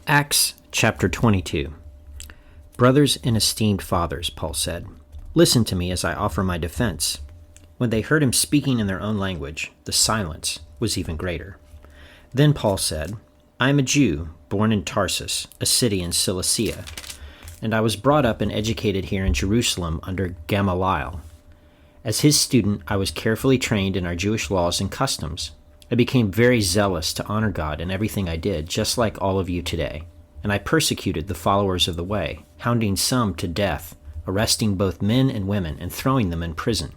Acts chapter 22. Brothers and esteemed fathers, Paul said, listen to me as I offer my defense. When they heard him speaking in their own language, the silence was even greater. Then Paul said, I am a Jew, born in Tarsus, a city in Cilicia, and I was brought up and educated here in Jerusalem under Gamaliel. As his student, I was carefully trained in our Jewish laws and customs. I became very zealous to honor God in everything I did, just like all of you today. And I persecuted the followers of the way, hounding some to death, arresting both men and women, and throwing them in prison.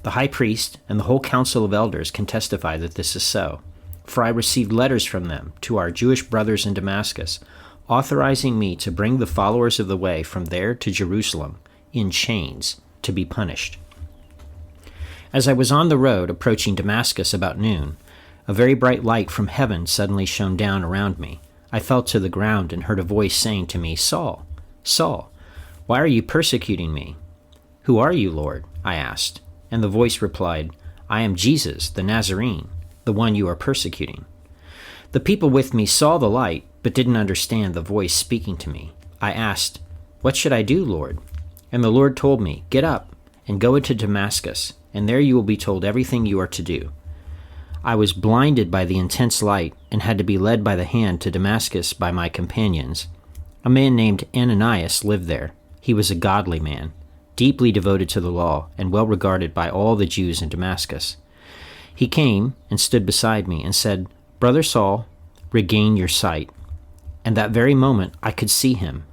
The high priest and the whole council of elders can testify that this is so. For I received letters from them to our Jewish brothers in Damascus, authorizing me to bring the followers of the way from there to Jerusalem, in chains, to be punished. As I was on the road approaching Damascus about noon, a very bright light from heaven suddenly shone down around me. I fell to the ground and heard a voice saying to me, Saul, Saul, why are you persecuting me? Who are you, Lord? I asked. And the voice replied, I am Jesus, the Nazarene, the one you are persecuting. The people with me saw the light, but didn't understand the voice speaking to me. I asked, What should I do, Lord? And the Lord told me, Get up and go into Damascus, and there you will be told everything you are to do. I was blinded by the intense light and had to be led by the hand to Damascus by my companions. A man named Ananias lived there. He was a godly man, deeply devoted to the law and well regarded by all the Jews in Damascus. He came and stood beside me and said, Brother Saul, regain your sight. And that very moment I could see him.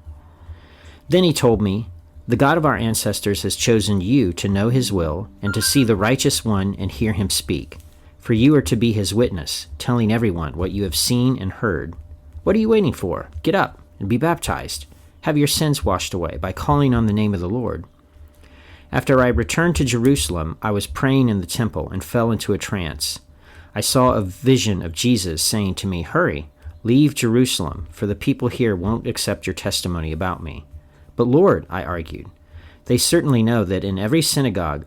Then he told me, The God of our ancestors has chosen you to know his will and to see the righteous one and hear him speak. For you are to be his witness, telling everyone what you have seen and heard. What are you waiting for? Get up and be baptized. Have your sins washed away by calling on the name of the Lord. After I returned to Jerusalem, I was praying in the temple and fell into a trance. I saw a vision of Jesus saying to me, Hurry, leave Jerusalem, for the people here won't accept your testimony about me. But Lord, I argued, they certainly know that in every synagogue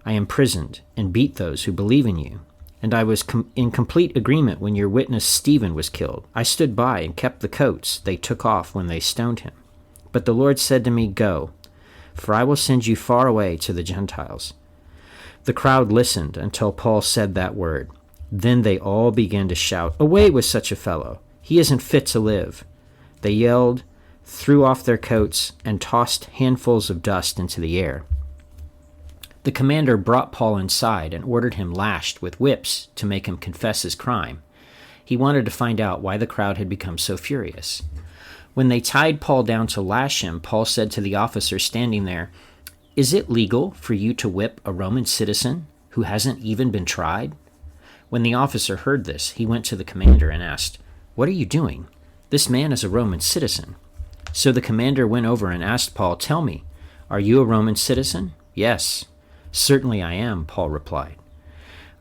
I imprisoned and beat those who believe in you. And I was in complete agreement when your witness Stephen was killed. I stood by and kept the coats they took off when they stoned him. But the Lord said to me, Go, for I will send you far away to the Gentiles. The crowd listened until Paul said that word. Then they all began to shout, Away with such a fellow! He isn't fit to live. They yelled, threw off their coats, and tossed handfuls of dust into the air. The commander brought Paul inside and ordered him lashed with whips to make him confess his crime. He wanted to find out why the crowd had become so furious. When they tied Paul down to lash him, Paul said to the officer standing there, Is it legal for you to whip a Roman citizen who hasn't even been tried? When the officer heard this, he went to the commander and asked, What are you doing? This man is a Roman citizen. So the commander went over and asked Paul, Tell me, are you a Roman citizen? Yes. Certainly I am, Paul replied.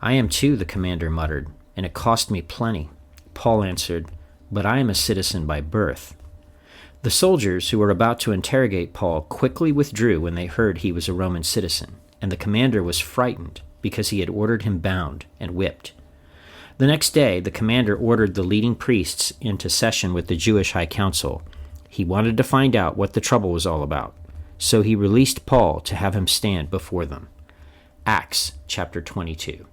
I am too, the commander muttered, and it cost me plenty. Paul answered, But I am a citizen by birth. The soldiers who were about to interrogate Paul quickly withdrew when they heard he was a Roman citizen, and the commander was frightened because he had ordered him bound and whipped. The next day, the commander ordered the leading priests into session with the Jewish high council. He wanted to find out what the trouble was all about, so he released Paul to have him stand before them. Acts chapter 22.